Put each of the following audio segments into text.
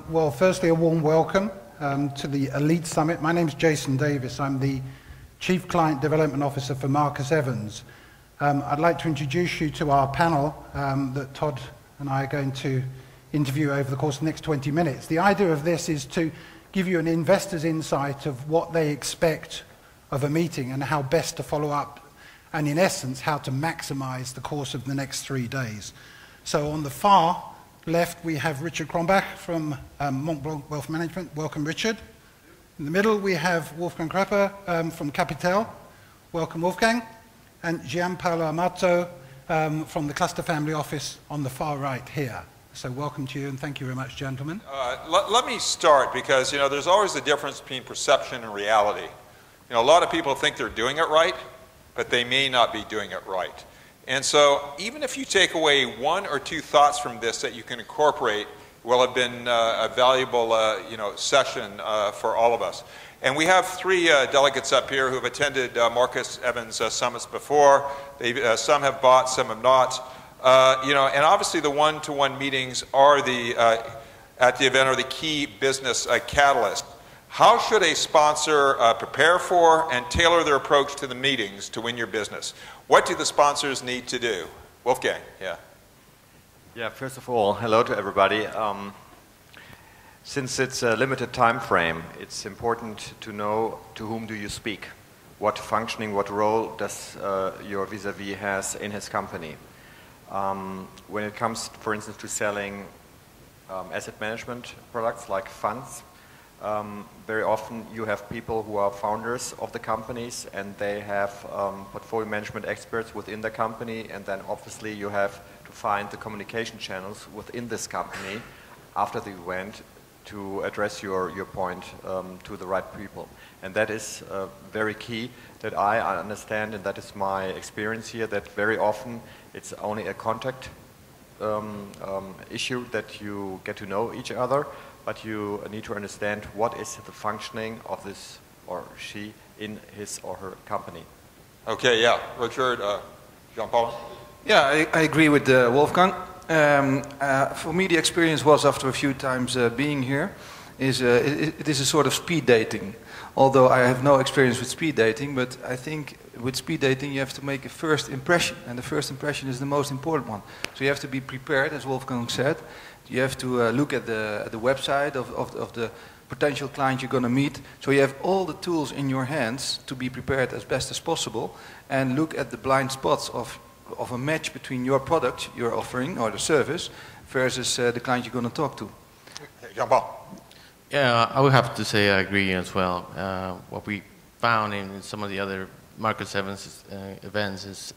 Well, firstly, a warm welcome to the Elite Summit. My name's Jason Davis. I'm the Chief Client Development Officer for Marcus Evans. I'd like to introduce you to our panel that Todd and I are going to interview over the course of the next 20 minutes. The idea of this is to give you an investor's insight of what they expect of a meeting and how best to follow up, and in essence, how to maximize the course of the next 3 days. So on the far left, we have Richard Kronbach from Mont Blanc Wealth Management. Welcome, Richard. In the middle, we have Wolfgang Krepper from Capital. Welcome, Wolfgang. And Gianpaolo Amato from the Cluster Family Office on the far right here. So welcome to you, and thank you very much, gentlemen. Let me start, because there's always a difference between perception and reality. A lot of people think they're doing it right, but they may not be doing it right. And so even if you take away 1 or 2 thoughts from this that you can incorporate, will have been a valuable session for all of us. And we have 3 delegates up here who have attended Marcus Evans summits before. Some have bought, some have not. And obviously the one-to-one meetings are at the event are the key business catalyst. How should a sponsor prepare for and tailor their approach to the meetings to win your business? What do the sponsors need to do? Wolfgang, yeah. Yeah, first of all, hello to everybody. Since it's a limited time frame, it's important to know to whom do you speak. What functioning, what role does your vis-a-vis has in his company. When it comes, for instance, to selling asset management products like funds, very often you have people who are founders of the companies, and they have portfolio management experts within the company, and then obviously you have to find the communication channels within this company after the event to address your point to the right people. And that is very key that I understand, and that is my experience here, that very often it's only a contact issue that you get to know each other, but you need to understand what is the functioning of this or she in his or her company. Okay, yeah. Richard, Jean-Paul? Yeah, I agree with Wolfgang. For me, the experience was, after a few times being here, it is a sort of speed dating. Although I have no experience with speed dating, but I think with speed dating you have to make a first impression, and the first impression is the most important one. So you have to be prepared, as Wolfgang said. You have to look at the website of the potential client you're going to meet. So you have all the tools in your hands to be prepared as best as possible, and look at the blind spots of a match between your product you're offering or the service versus the client you're going to talk to. Jean-Paul? Yeah, I would have to say I agree as well. What we found in some of the other Marcus Evans events is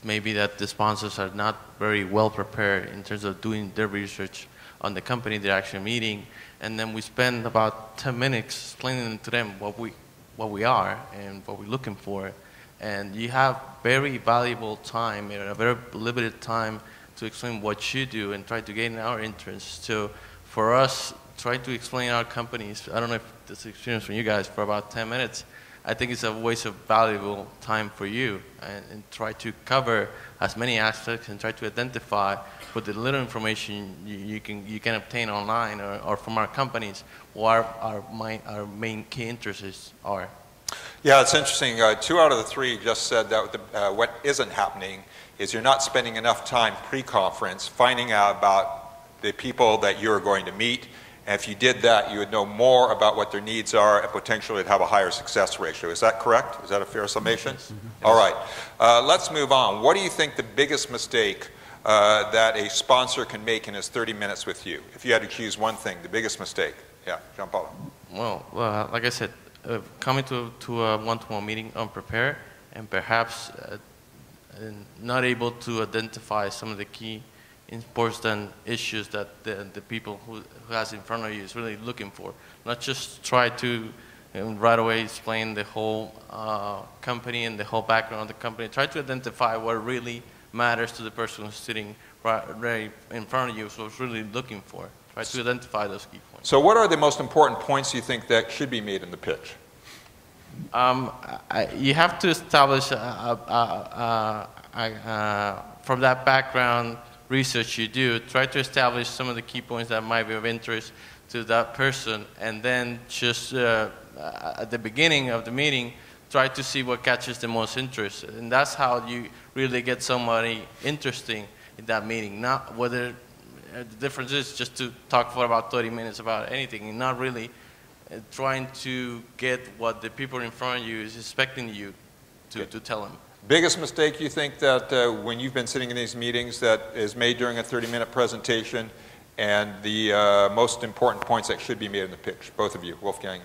maybe that the sponsors are not very well prepared in terms of doing their research on the company they're actually meeting, and then we spend about 10 minutes explaining to them what we are and what we're looking for, and you have very valuable time, a very limited time to explain what you do and try to gain our interest. So for us, try to explain our companies. I don't know if this experience from you guys for about 10 minutes. I think it's a waste of valuable time for you, and try to cover as many aspects and try to identify with the little information you can obtain online or from our companies what our main key interests are. Yeah, it's interesting. 2 out of the 3 just said that what isn't happening is you're not spending enough time pre-conference finding out about the people that you're going to meet. And if you did that, you would know more about what their needs are and potentially have a higher success ratio. Is that correct? Is that a fair summation? Yes. Mm-hmm. All right. Let's move on. What do you think the biggest mistake that a sponsor can make in his 30 minutes with you? If you had to choose one thing, the biggest mistake. Yeah, Jean-Paul. Well, like I said, coming to a one-to-one meeting unprepared and perhaps not able to identify some of the key important issues that the people who has in front of you is really looking for. Not just try to right away explain the whole company and the whole background of the company. Try to identify what really matters to the person who's sitting right in front of you, so it's really looking for. Try to identify those key points. So what are the most important points you think that should be made in the pitch? You have to establish from that background research you do, try to establish some of the key points that might be of interest to that person, and then just at the beginning of the meeting, try to see what catches the most interest. And that's how you really get somebody interesting in that meeting. Not whether the difference is just to talk for about 30 minutes about anything, and not really trying to get what the people in front of you is expecting you to tell them. Biggest mistake you think that when you've been sitting in these meetings that is made during a 30-minute presentation, and the most important points that should be made in the pitch? Both of you, Wolfgang.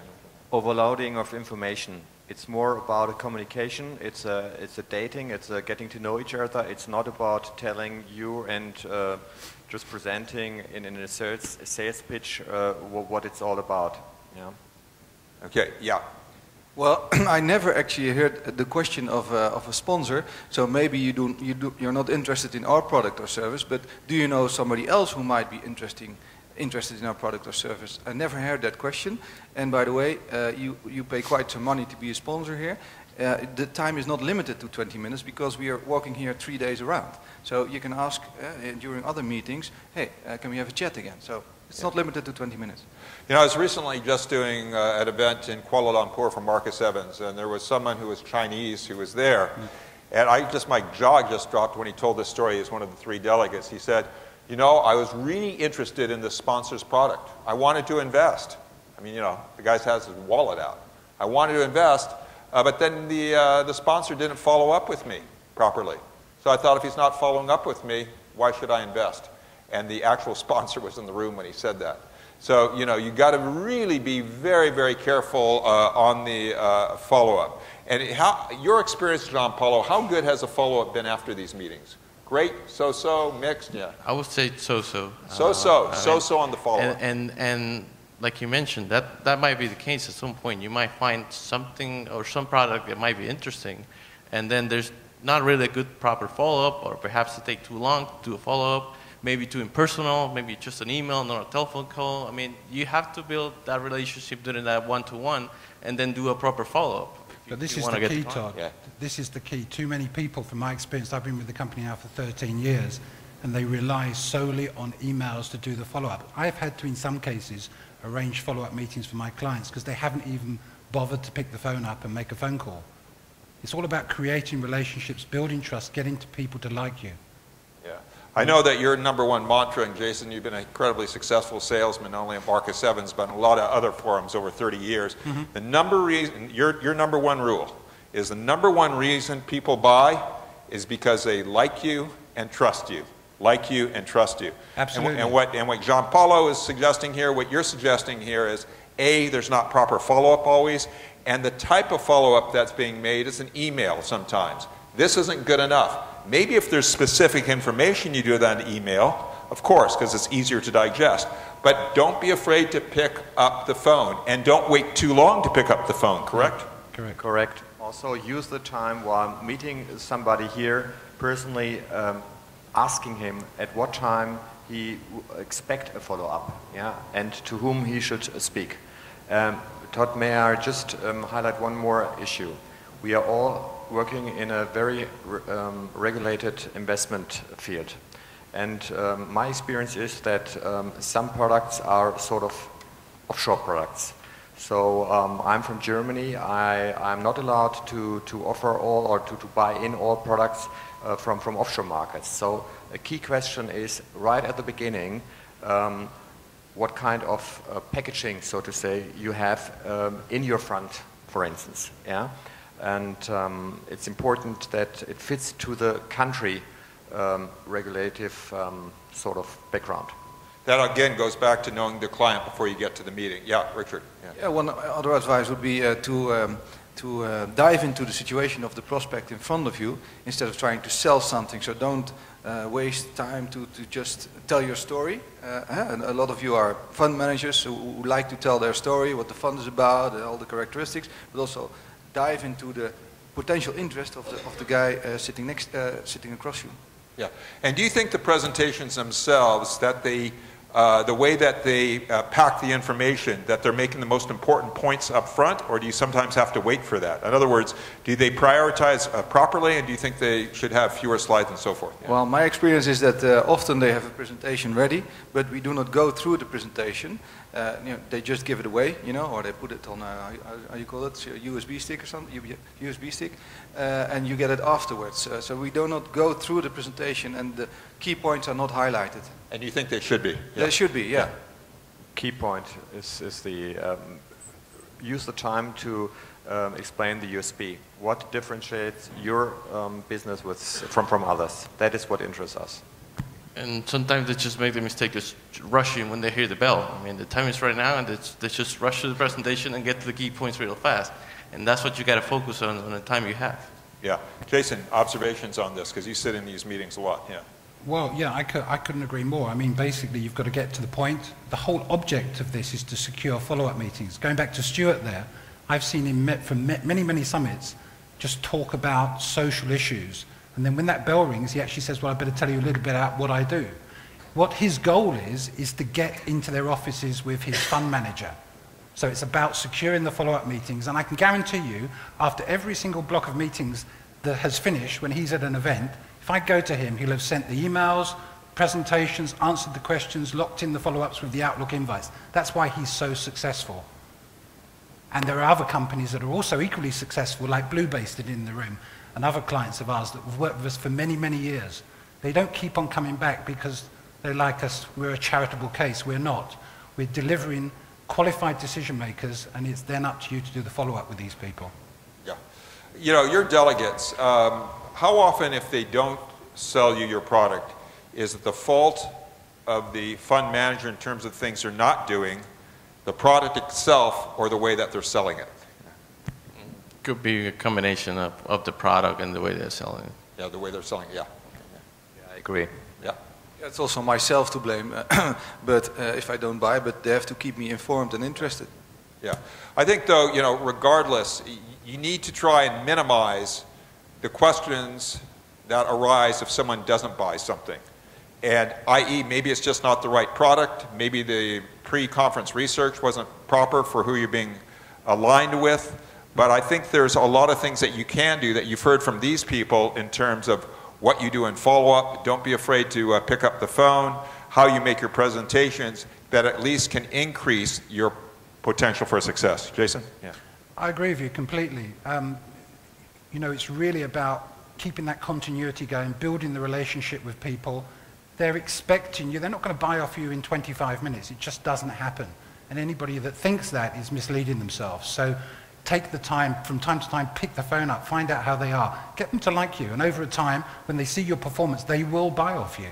Overloading of information. It's more about a communication. It's a dating. It's a getting to know each other. It's not about telling you and just presenting in a sales pitch what it's all about. Yeah. Okay. Yeah. Well, I never actually heard the question of a sponsor. So maybe you're not interested in our product or service, but do you know somebody else who might be interested in our product or service? I never heard that question. And by the way, you pay quite some money to be a sponsor here. The time is not limited to 20 minutes because we are working here 3 days around. So you can ask during other meetings, hey, can we have a chat again? So it's not limited to 20 minutes. You know, I was recently just doing an event in Kuala Lumpur for Marcus Evans, and there was someone who was Chinese who was there. And my jaw just dropped when he told this story as one of the 3 delegates. He said, you know, I was really interested in the sponsor's product. I wanted to invest. I mean, you know, the guy has his wallet out. I wanted to invest, but then the sponsor didn't follow up with me properly. So I thought, if he's not following up with me, why should I invest? And the actual sponsor was in the room when he said that. So, you know, you got to really be very, very careful on the follow-up. And your experience, Jean-Paulo, how good has a follow-up been after these meetings? Great, so-so, mixed? Yeah. I would say so-so. So-so on the follow-up. And like you mentioned, that might be the case at some point. You might find something or some product that might be interesting, and then there's not really a good proper follow-up, or perhaps it takes too long to do a follow-up. Maybe too impersonal, maybe just an email, not a telephone call. I mean, you have to build that relationship during that one-to-one and then do a proper follow-up. But this is the key, Todd. Yeah. This is the key. Too many people, from my experience, I've been with the company now for 13 years, and they rely solely on emails to do the follow-up. I've had to, in some cases, arrange follow-up meetings for my clients because they haven't even bothered to pick the phone up and make a phone call. It's all about creating relationships, building trust, getting to people to like you. Yeah. I know that your #1 mantra, and Jason, you've been an incredibly successful salesman, not only at Marcus Evans, but in a lot of other forums over 30 years. The your #1 rule is the #1 reason people buy is because they like you and trust you. Like you and trust you. Absolutely. And what Jean-Paulo is suggesting here, what you're suggesting here is, A, there's not proper follow-up always, and the type of follow-up that's being made is an email sometimes. This isn't good enough. Maybe if there's specific information, you do that in email, of course, because it's easier to digest. But don't be afraid to pick up the phone, and don't wait too long to pick up the phone, correct? Correct. Correct. Also use the time while meeting somebody here, personally asking him at what time he expect a follow-up, yeah, and to whom he should speak. Todd, may I just highlight one more issue? We are all working in a very regulated investment field. And my experience is that some products are sort of offshore products. So I'm from Germany. I'm not allowed to offer all or to buy in all products from offshore markets. So a key question is, right at the beginning, what kind of packaging, so to say, you have in your front, for instance, yeah? And it's important that it fits to the country regulative sort of background. That again goes back to knowing the client before you get to the meeting. Yeah, Richard. Yeah, one other advice would be to dive into the situation of the prospect in front of you instead of trying to sell something. So don't waste time to just tell your story. And a lot of you are fund managers who like to tell their story, what the fund is about, all the characteristics, but also dive into the potential interest of the guy sitting across you. Yeah, and do you think the presentations themselves, that they the way that they pack the information, that they're making the most important points up front, or do you sometimes have to wait for that? In other words, do they prioritize properly, and do you think they should have fewer slides and so forth? Yeah. Well, my experience is that often they have a presentation ready, but we do not go through the presentation. They just give it away, or they put it on how you call it, a USB stick or something, USB stick, and you get it afterwards. So we do not go through the presentation, and the key points are not highlighted. And you think they should be? Yeah. They should be, yeah. Key point is the use the time to explain the USP. What differentiates your business from others? That is what interests us. And sometimes they just make the mistake of rushing when they hear the bell. I mean, the time is right now, and they just rush to the presentation and get to the key points real fast. And that's what you got to focus on the time you have. Yeah. Jason, observations on this, because you sit in these meetings a lot. Yeah. Well, yeah, I couldn't agree more. I mean, basically, you've got to get to the point. The whole object of this is to secure follow-up meetings. Going back to Stuart there, I've seen him from many, many summits just talk about social issues. And then when that bell rings, he actually says, well, I better tell you a little bit about what I do. What his goal is to get into their offices with his fund manager. So it's about securing the follow-up meetings. And I can guarantee you, after every single block of meetings that has finished, when he's at an event, if I go to him, he'll have sent the emails, presentations, answered the questions, locked in the follow-ups with the Outlook invites. That's why he's so successful. And there are other companies that are also equally successful, like Blue-based in the room, and other clients of ours that have worked with us for many, many years. They don't keep on coming back because they like us. We're a charitable case. We're not. We're delivering qualified decision makers, and it's then up to you to do the follow-up with these people. Yeah. Your delegates, how often, if they don't sell you your product, is it the fault of the fund manager in terms of things they're not doing, the product itself, or the way that they're selling it? Could be a combination of the product and the way they're selling it. Yeah, the way they're selling it, yeah. Yeah, I agree. Yeah. It's also myself to blame, but if I don't buy, but they have to keep me informed and interested. Yeah. I think, though, regardless, you need to try and minimize the questions that arise if someone doesn't buy something. And i.e., maybe it's just not the right product, maybe the pre-conference research wasn't proper for who you're being aligned with, but I think there's a lot of things that you can do that you've heard from these people in terms of what you do in follow-up. Don't be afraid to pick up the phone, how you make your presentations, that at least can increase your potential for success. Jason? Yeah. I agree with you completely. It's really about keeping that continuity going, building the relationship with people. They're expecting you. They're not going to buy off you in 25 minutes. It just doesn't happen. And anybody that thinks that is misleading themselves. So take the time, from time to time, pick the phone up, find out how they are, get them to like you. And over time, when they see your performance, they will buy off you.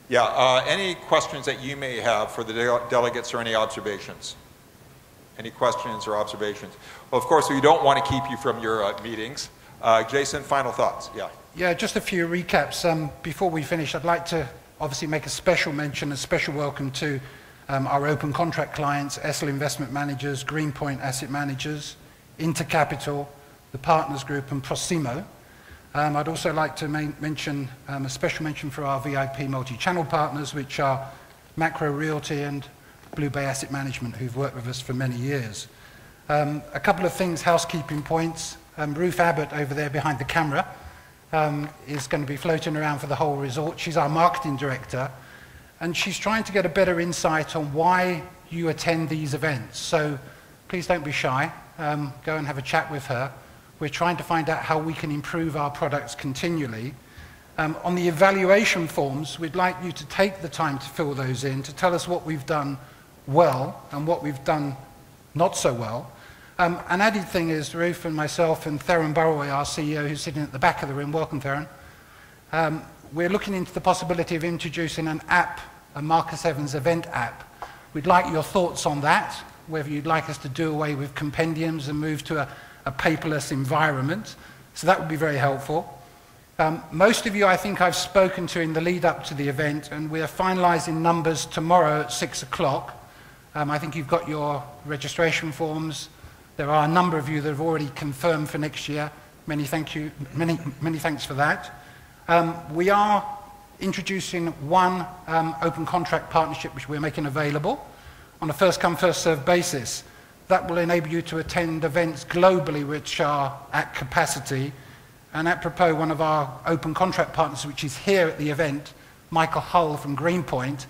Yeah, any questions that you may have for the delegates or any observations? Any questions or observations? Well, of course, we don't want to keep you from your meetings. Jason, final thoughts? Yeah. Yeah, just a few recaps. Before we finish, I'd like to obviously make a special mention, a special welcome to our open contract clients, Essel Investment Managers, Greenpoint Asset Managers, Intercapital, the Partners Group, and Prosimo. I'd also like to mention a special mention for our VIP multi-channel partners, which are Macro Realty and Blue Bay Asset Management, who've worked with us for many years. A couple of things, housekeeping points. Ruth Abbott over there behind the camera is going to be floating around for the whole resort. She's our marketing director, and she's trying to get a better insight on why you attend these events. So please don't be shy. Go and have a chat with her. We're trying to find out how we can improve our products continually. On the evaluation forms, we'd like you to take the time to fill those in, to tell us what we've done well and what we've done not so well. An added thing is Ruth and myself and Theron Burroway, our CEO, who's sitting at the back of the room, welcome Theron, we're looking into the possibility of introducing an app, a Marcus Evans event app. We'd like your thoughts on that, whether you'd like us to do away with compendiums and move to a paperless environment. So that would be very helpful. Most of you, I think, I've spoken to in the lead up to the event, and we are finalizing numbers tomorrow at 6 o'clock. I think you've got your registration forms. There are a number of you that have already confirmed for next year. Many thanks for that. We are introducing one open contract partnership which we're making available on a first-come, first-served basis. That will enable you to attend events globally which are at capacity. And apropos, one of our open contract partners, which is here at the event, Michael Hull from Greenpoint,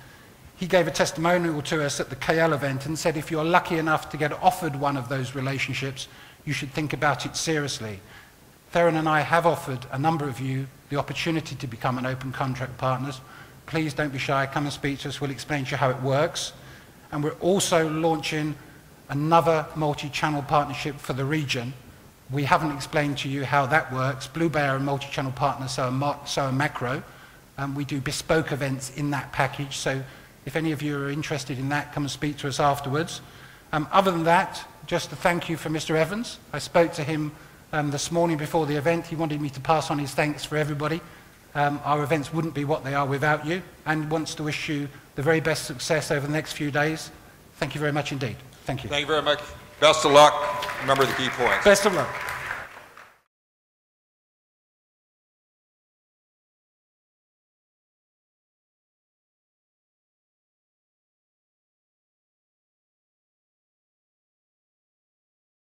he gave a testimonial to us at the KL event and said if you're lucky enough to get offered one of those relationships, you should think about it seriously. Theron and I have offered a number of you the opportunity to become an open contract partners. Please don't be shy, come and speak to us, we'll explain to you how it works. And we're also launching another multi-channel partnership for the region. We haven't explained to you how that works. Blue Bay are a multi-channel partner, so are Macro. We do bespoke events in that package, so if any of you are interested in that, come and speak to us afterwards. Other than that, just a thank you for Mr. Evans. I spoke to him this morning before the event. He wanted me to pass on his thanks for everybody. Our events wouldn't be what they are without you, and wants to wish you the very best success over the next few days. Thank you very much indeed. Thank you. Thank you very much. Best of luck. Remember the key points. Best of luck.